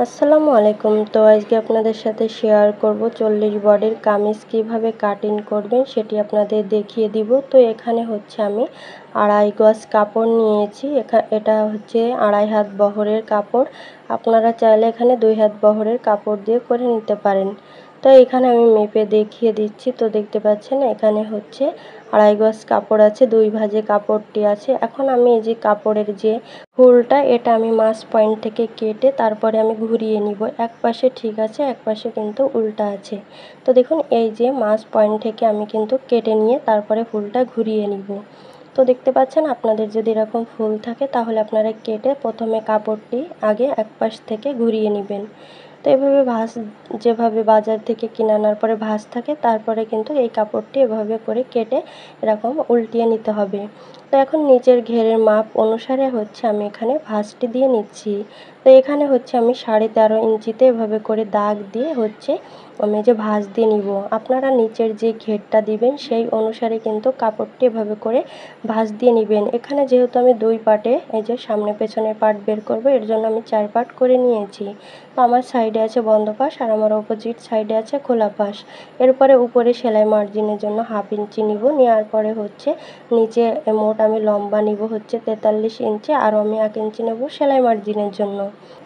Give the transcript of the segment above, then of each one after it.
আসসালামু আলাইকুম। তো আজকে আপনাদের সাথে শেয়ার করব 40 বডির কামিজ কিভাবে কাটিং করবেন সেটি আপনাদের দেখিয়ে দিব। তো এখানে হচ্ছে আমি আড়াই গজ কাপড় নিয়েছি। এটা হচ্ছে আড়াই হাত বহরের কাপড়। আপনারা চাইলে এখানে 2 হাত বহরের কাপড় দিয়ে করে নিতে পারেন। তো এখানে আমি মেপে দেখিয়ে দিচ্ছি। তো দেখতে পাচ্ছেন এখানে হচ্ছে আড়াই গজ কাপড় আছে, 2 ভাঁজে কাপড়টি আছে। এখন আমি এই যে কাপড়ের যে ফুলটা এটা আমি মাছ পয়েন্ট থেকে কেটে তারপরে আমি ঘুরিয়ে নিব। এক পাশে ঠিক আছে, এক পাশে কিন্তু উল্টা আছে। তো দেখুন এই যে মাছ পয়েন্ট থেকে আমি কিন্তু কেটে নিয়ে তারপরে ফুলটা ঘুরিয়ে নিব। তো দেখতে পাচ্ছেন আপনাদের যদি এরকম ফুল থাকে তাহলে আপনারা কেটে প্রথমে কাপড়টি আগে এক পাশ থেকে ঘুরিয়ে নেবেন। তো এভাবে যেভাবে বাজার থেকে কিনে আনার পরে ভাঁজ থাকে তারপরে কিন্তু এই কাপড়টি এভাবে করে কেটে এরকম উল্টিয়ে নিতে হবে। তো এখন নিচের ঘেরের মাপ অনুসারে হচ্ছে আমি এখানে ভাঁজটি দিয়ে নিচ্ছি। তো এখানে হচ্ছে আমি 13.5 ইঞ্চিতে এভাবে করে দাগ দিয়ে হচ্ছে আমি যে ভাঁজ দিয়ে নিব। আপনারা নিচের যে ঘেরটা দিবেন সেই অনুসারে কিন্তু কাপড়টি এভাবে করে ভাঁজ দিয়ে নেবেন। এখানে যেহেতু আমি 2 পার্টে এই যে সামনে পেছনের পার্ট বের করব, এর জন্য আমি 4 পার্ট করে নিয়েছি। তো আমার সাইডে আছে বন্ধ পাশ আর আমার অপোজিট সাইডে আছে খোলা পাশ। এরপরে উপরে সেলাই মার্জিনের জন্য 1/2 ইঞ্চি নিব। নেওয়ার পরে হচ্ছে নিচে মোট আমি লম্বা নিব হচ্ছে 43 ইঞ্চি, আর আমি 1 ইঞ্চি নেব সেলাই মার্জিনের জন্য।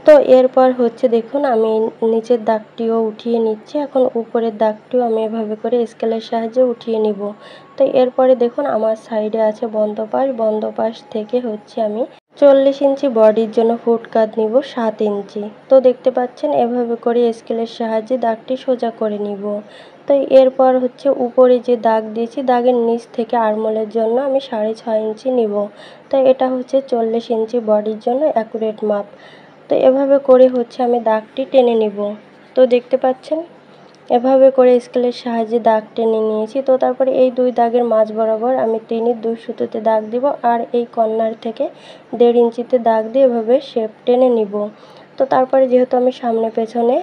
তো এরপর হচ্ছে দেখুন আমি নিচের দাগটিও উঠিয়ে নিচ্ছি। এখন উপরের দাগটিও আমি এভাবে করে স্কেলের সাহায্যে উঠিয়ে নিব। তো এরপরে দেখুন আমার সাইডে আছে বন্ধ পাশ থেকে হচ্ছে আমি 40 ইঞ্চি বডির জন্য ফুট কাট নিব 7 ইঞ্চি। তো দেখতে পাচ্ছেন এভাবে করে স্কেলের সাহায্যে দাগটি সোজা করে নিব। তো এরপর হচ্ছে উপরে যে দাগ দিয়েছি দাগের নিচ থেকে আরমোলের জন্য আমি 6.5 ইঞ্চি নিব। তো এটা হচ্ছে 40 ইঞ্চি বডির জন্য অ্যাকুরেট মাপ। তো এভাবে করে হচ্ছে আমি দাগটি টেনে নিব। তো দেখতে পাচ্ছেন এভাবে করে স্কেলের সাহায্যে দাগ টেনে নিয়েছি। তো তারপরে এই 2 দাগের মাঝ বরাবর আমি 3 2 সুতোতে দাগ দিব, আর এই কর্নার থেকে 1.5 ইঞ্চিতে দাগ দিয়ে এভাবে শেপ টেনে নিব। তো তারপরে যেহেতু আমি সামনে পেছনে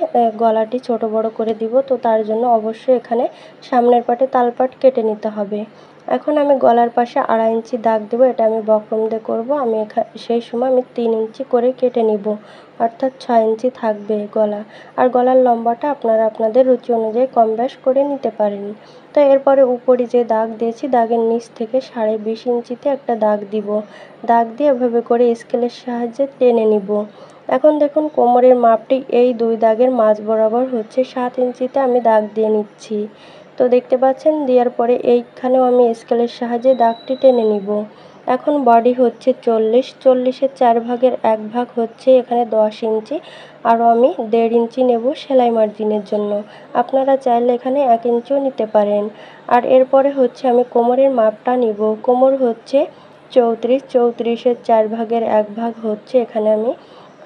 গলাটি ছোট বড় করে দিব, তো তার জন্য অবশ্যই এখানে সামনের পাটে তালপাট কেটে নিতে হবে। এখন আমি গলার পাশে 2.5 ইঞ্চি দাগ দেব। এটা আমি বক্রম দিয়ে করব। আমি সেই সময় আমি 3 ইঞ্চি করে কেটে নিব, অর্থাৎ 6 ইঞ্চি থাকবে গলা। আর গলার লম্বাটা আপনারা আপনাদের রুচি অনুযায়ী কম বেশ করে নিতে পারেন। তো এরপরে উপরে যে দাগ দিয়েছি দাগের নিচ থেকে 20.5 ইঞ্চিতে একটা দাগ দিব। দাগ দিয়ে এভাবে করে স্কেলের সাহায্যে টেনে নিব। এখন দেখুন কোমরের মাপটি এই 2 দাগের মাঝ বরাবর হচ্ছে 7 ইঞ্চিতে আমি দাগ দিয়ে নিচ্ছি। তো দেখতে পাচ্ছেন দেওয়ার পরে এইখানেও আমি স্কেলের সাহায্যে দাগটি টেনে নিব। এখন বডি হচ্ছে 40-40-এর 4 ভাগের 1 ভাগ হচ্ছে এখানে 10 ইঞ্চি, আরও আমি 1.5 ইঞ্চি নেব সেলাই মার্জিনের জন্য। আপনারা চাইলে এখানে 1 ইঞ্চিও নিতে পারেন। আর এরপরে হচ্ছে আমি কোমরের মাপটা নিব। কোমর হচ্ছে 34-34-এর 4 ভাগের 1 ভাগ হচ্ছে এখানে আমি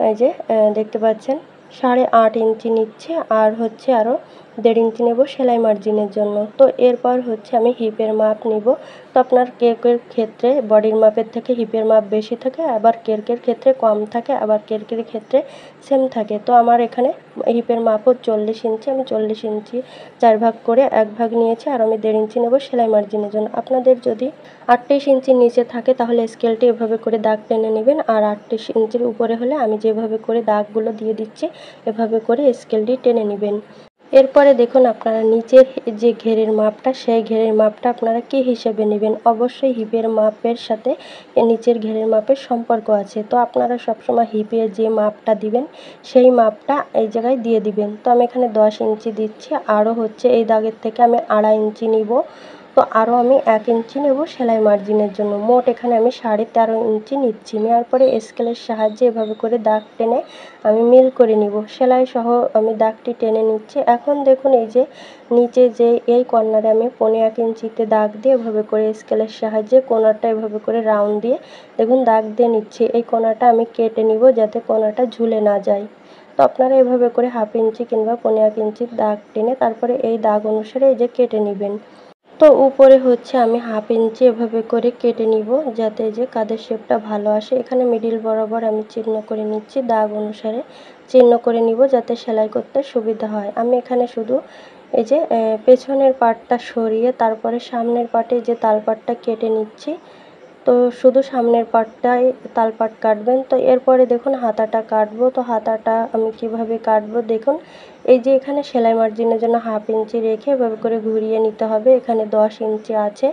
এই যে দেখতে পাচ্ছেন 8.5 ইঞ্চি নিচ্ছে, আর হচ্ছে আরও 1.5 ইঞ্চি নেব সেলাই মার্জিনের জন্য। তো এরপর হচ্ছে আমি হিপের মাপ নিব। তো আপনার কেকের ক্ষেত্রে বডির মাপের থেকে হিপের মাপ বেশি থাকে, আবার কেকের ক্ষেত্রে কম থাকে, আবার কেকের ক্ষেত্রে সেম থাকে। তো আমার এখানে হিপের মাপও 40 ইঞ্চি। আমি 40 ইঞ্চি 4 ভাগ করে 1 ভাগ নিয়েছি, আর আমি 1.5 ইঞ্চি নেব সেলাই মার্জিনের জন্য। আপনাদের যদি 38 ইঞ্চির নিচে থাকে তাহলে স্কেলটি এভাবে করে দাগ টেনে নেবেন, আর 38 ইঞ্চির উপরে হলে আমি যেভাবে করে দাগগুলো দিয়ে দিচ্ছি এভাবে করে স্কেলটি টেনে নেবেন। এরপরে দেখুন আপনারা নিচের যে ঘেরের মাপটা সেই ঘেরের মাপটা আপনারা কী হিসেবে নেবেন। অবশ্যই হিপের মাপের সাথে নিচের ঘেরের মাপের সম্পর্ক আছে। তো আপনারা সবসময় হিপের যে মাপটা দিবেন সেই মাপটা এই জায়গায় দিয়ে দিবেন। তো আমি এখানে 10 ইঞ্চি দিচ্ছি, আরও হচ্ছে এই দাগের থেকে আমি 2.5 ইঞ্চি নিব। তো আরও আমি 1 ইঞ্চি নেব সেলাই মার্জিনের জন্য। মোট এখানে আমি 13.5 ইঞ্চি নিচ্ছি। নেওয়ার পরে স্কেলের সাহায্যে এভাবে করে দাগ টেনে আমি মিল করে নিব। সেলাই সহ আমি দাগটি টেনে নিচ্ছি। এখন দেখুন এই যে নিচে যে এই কর্নারে আমি 1.5 ইঞ্চিতে দাগ দিয়ে এভাবে করে স্কেলের সাহায্যে কোণাটা এভাবে করে রাউন্ড দিয়ে দেখুন দাগ দিয়ে নিচ্ছি। এই কোণাটা আমি কেটে নিব যাতে কোণাটা ঝুলে না যায়। তো আপনারা এভাবে করে 1/2 ইঞ্চি কিংবা 1.5 ইঞ্চির দাগ টেনে তারপরে এই দাগ অনুসারে এই যে কেটে নেবেন। তো উপরে হচ্ছে আমি 1/2 ইঞ্চি এভাবে করে কেটে নিব যাতে যে কাঁধের শেপটা ভালো আসে। এখানে মিডিল বরাবর আমি চিহ্ন করে নিচ্ছি, দাগ অনুসারে চিহ্ন করে নিব যাতে সেলাই করতে সুবিধা হয়। আমি এখানে শুধু এই যে পেছনের পার্টটা সরিয়ে তারপরে সামনের পার্টে যে তালপাটটা কেটে নিচ্ছি। তো শুধু সামনের পাটটাই তালপাট কাটবেন। তো এরপরে দেখুন হাতাটা কাটবো। তো হাতাটা আমি কিভাবে কাটবো দেখুন, এই যে এখানে সেলাই মার্জিনের জন্য 1/2 ইঞ্চি রেখে এভাবে করে ঘুরিয়ে নিতে হবে। এখানে 10 ইঞ্চি আছে,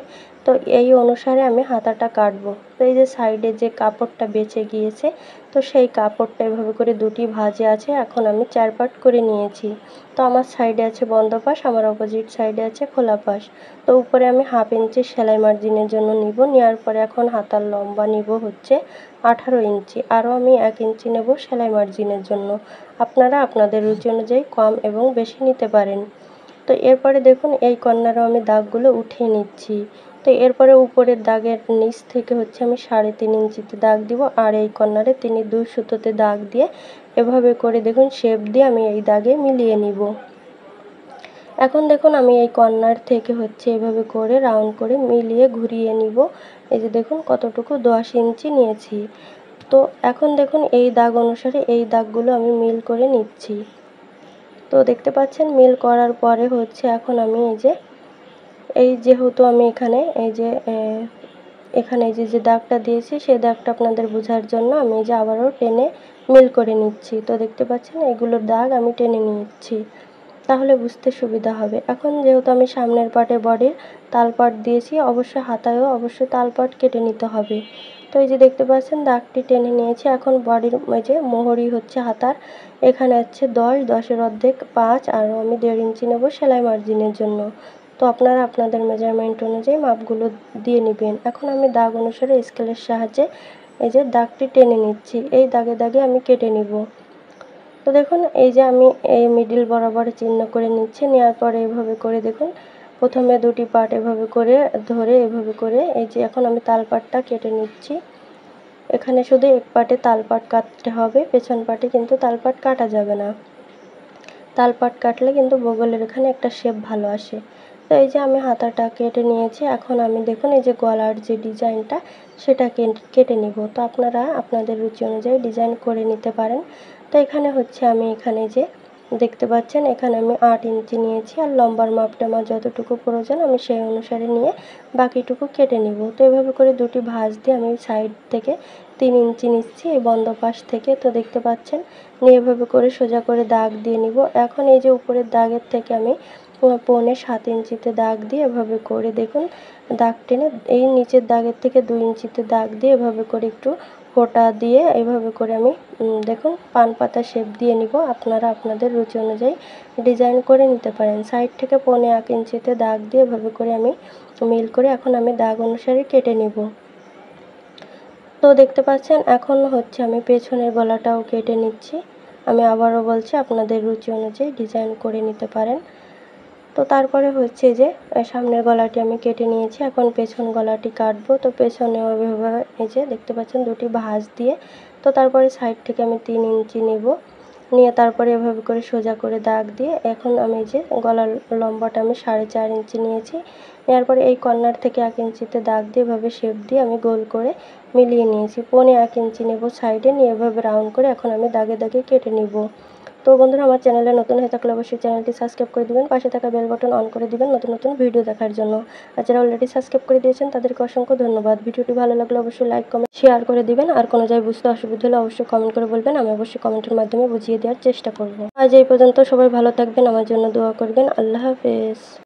তো এই অনুসারে আমি হাতাটা কাটবো। তো এই যে সাইডে যে কাপড়টা বেঁচে গিয়েছে, তো সেই কাপড়টা এভাবে করে দুটি ভাঁজে আছে, এখন আমি 4 পাট করে নিয়েছি। তো আমার সাইডে আছে বন্ধ পাশ, আমার অপোজিট সাইডে আছে খোলা পাশ। তো উপরে আমি 1/2 ইঞ্চি সেলাই মার্জিনের জন্য নিব। নেওয়ার পরে এখন হাতার লম্বা নিব হচ্ছে 18 ইঞ্চি, আরও আমি 1 ইঞ্চি নেব সেলাই মার্জিনের জন্য। আপনারা আপনাদের রুচি অনুযায়ী কম এবং বেশি নিতে পারেন। তো এরপরে দেখুন এই কর্নারও আমি দাগগুলো উঠিয়ে নিচ্ছি। তো এরপরে উপরের দাগের নিচ থেকে হচ্ছে আমি 3.5 ইঞ্চিতে দাগ দিব, আর এই কর্নারে 2 সুতোতে দাগ দিয়ে এভাবে করে দেখুন শেপ দিয়ে আমি এই দাগে মিলিয়ে নিব। এখন দেখুন আমি এই কর্নার থেকে হচ্ছে এভাবে করে রাউন্ড করে মিলিয়ে ঘুরিয়ে নিব। এই যে দেখুন কতটুকু 10 ইঞ্চি নিয়েছি। তো এখন দেখুন এই দাগ অনুসারে এই দাগগুলো আমি মিল করে নিচ্ছি। তো দেখতে পাচ্ছেন মিল করার পরে হচ্ছে এখন আমি এই যেহেতু আমি এখানে এই যে দাগটা দিয়েছি, সেই দাগটা আপনাদের বোঝার জন্য আমি এই যে আবারও টেনে মিল করে নিচ্ছি। তো দেখতে পাচ্ছেন এগুলোর দাগ আমি টেনে নিচ্ছি, তাহলে বুঝতে সুবিধা হবে। এখন যেহেতু আমি সামনের পাটে বডির তালপাট দিয়েছি, অবশ্যই হাতায়ও অবশ্যই তালপাট কেটে নিতে হবে। তো এই যে দেখতে পাচ্ছেন দাগটি টেনে নিয়েছি। এখন বডির যে মোহরি হচ্ছে হাতার, এখানে আছে 10, 10-এর অর্ধেক 5, আরও আমি 1.5 ইঞ্চি নেব সেলাই মার্জিনের জন্য। তো আপনারা আপনাদের মেজারমেন্ট অনুযায়ী মাপগুলো দিয়ে নেবেন। এখন আমি দাগ অনুসারে স্কেলের সাহায্যে এই যে দাগটি টেনে নিচ্ছি, এই দাগে দাগে আমি কেটে নিব। তো দেখুন এই যে আমি এই মিডিল বরাবর চিহ্ন করে নিচ্ছি। নেওয়ার পরে এভাবে করে দেখুন প্রথমে দুটি পাট এভাবে করে ধরে এভাবে করে এই যে এখন আমি তালপাটটা কেটে নিচ্ছি। এখানে শুধু এক পাটে তালপাট কাটতে হবে, পেছন পাটে কিন্তু তালপাট কাটা যাবে না। তালপাট কাটলে কিন্তু বগলের এখানে একটা শেপ ভালো আসে। তো এই যে আমি হাতাটা কেটে নিয়েছি। এখন আমি দেখুন এই যে গলার যে ডিজাইনটা সেটা কেটে নিব। তো আপনারা আপনাদের রুচি অনুযায়ী ডিজাইন করে নিতে পারেন। তো এখানে হচ্ছে আমি যে দেখতে পাচ্ছেন এখানে আমি 8 ইঞ্চি নিয়েছি, আর লম্বার মাপটা আমার যতটুকু প্রয়োজন আমি সেই অনুসারে নিয়ে বাকিটুকু কেটে নিব। তো এভাবে করে দুটি ভাঁজ দিয়ে আমি সাইড থেকে 3 ইঞ্চি নিচ্ছি এই বন্ধ পাশ থেকে। তো দেখতে পাচ্ছেন নিয়ে এভাবে করে সোজা করে দাগ দিয়ে নিব। এখন এই যে উপরের দাগের থেকে আমি 6.25 ইঞ্চিতে দাগ দিয়ে এভাবে করে দেখুন দাগ টেনে এই নিচের দাগের থেকে 2 ইঞ্চিতে দাগ দিয়ে এভাবে করে একটু ফোঁটা দিয়ে এভাবে করে আমি দেখুন পান পাতা শেপ দিয়ে নিব। আপনারা আপনাদের রুচি অনুযায়ী ডিজাইন করে নিতে পারেন। সাইড থেকে 1.25 ইঞ্চিতে দাগ দিয়ে এভাবে করে আমি মিল করে এখন আমি দাগ অনুসারে কেটে নিব। তো দেখতে পাচ্ছেন এখন হচ্ছে আমি পেছনের গলাটাও কেটে নিচ্ছি। আমি আবারও বলছি আপনাদের রুচি অনুযায়ী ডিজাইন করে নিতে পারেন। তো তারপরে হচ্ছে যে সামনের গলাটি আমি কেটে নিয়েছি, এখন পেছন গলাটি কাটবো। তো পেছনেও এভাবে এই যে দেখতে পাচ্ছেন দুটি ভাঁজ দিয়ে, তো তারপরে সাইড থেকে আমি 3 ইঞ্চি নেব, নিয়ে তারপরে এভাবে করে সোজা করে দাগ দিয়ে এখন আমি যে গলার লম্বাটা আমি 4.5 ইঞ্চি নিয়েছি। নেওয়ার পরে এই কর্নার থেকে 1 ইঞ্চিতে দাগ দিয়ে এভাবে শেপ দিয়ে আমি গোল করে মিলিয়ে নিয়েছি। 1.25 ইঞ্চি নেব সাইডে, নিয়ে এভাবে রাউন্ড করে এখন আমি দাগে দাগে কেটে নিব। তো বন্ধুরা আমার চ্যানেলে নতুন হয়ে থাকলে অবশ্যই চ্যানেলটি সাবস্ক্রাইব করে দিবেন, পাশে থাকা বেল বাটন অন করে দিবেন নতুন নতুন ভিডিও দেখার জন্য। আর যারা অলরেডি সাবস্ক্রাইব করে দিয়েছেন তাদেরকে অসংখ্য ধন্যবাদ। ভিডিওটি ভালো লাগলে অবশ্যই লাইক কমেন্ট শেয়ার করে দিবেন, আর কোনো জায়গায় বুঝতে অসুবিধা হলে অবশ্যই কমেন্ট করে বলবেন, আমি অবশ্যই কমেন্টের মাধ্যমে বুঝিয়ে দেওয়ার চেষ্টা করব। আজ এই পর্যন্ত, সবাই ভালো থাকবেন, আমার জন্য দোয়া করবেন। আল্লাহ হাফেজ।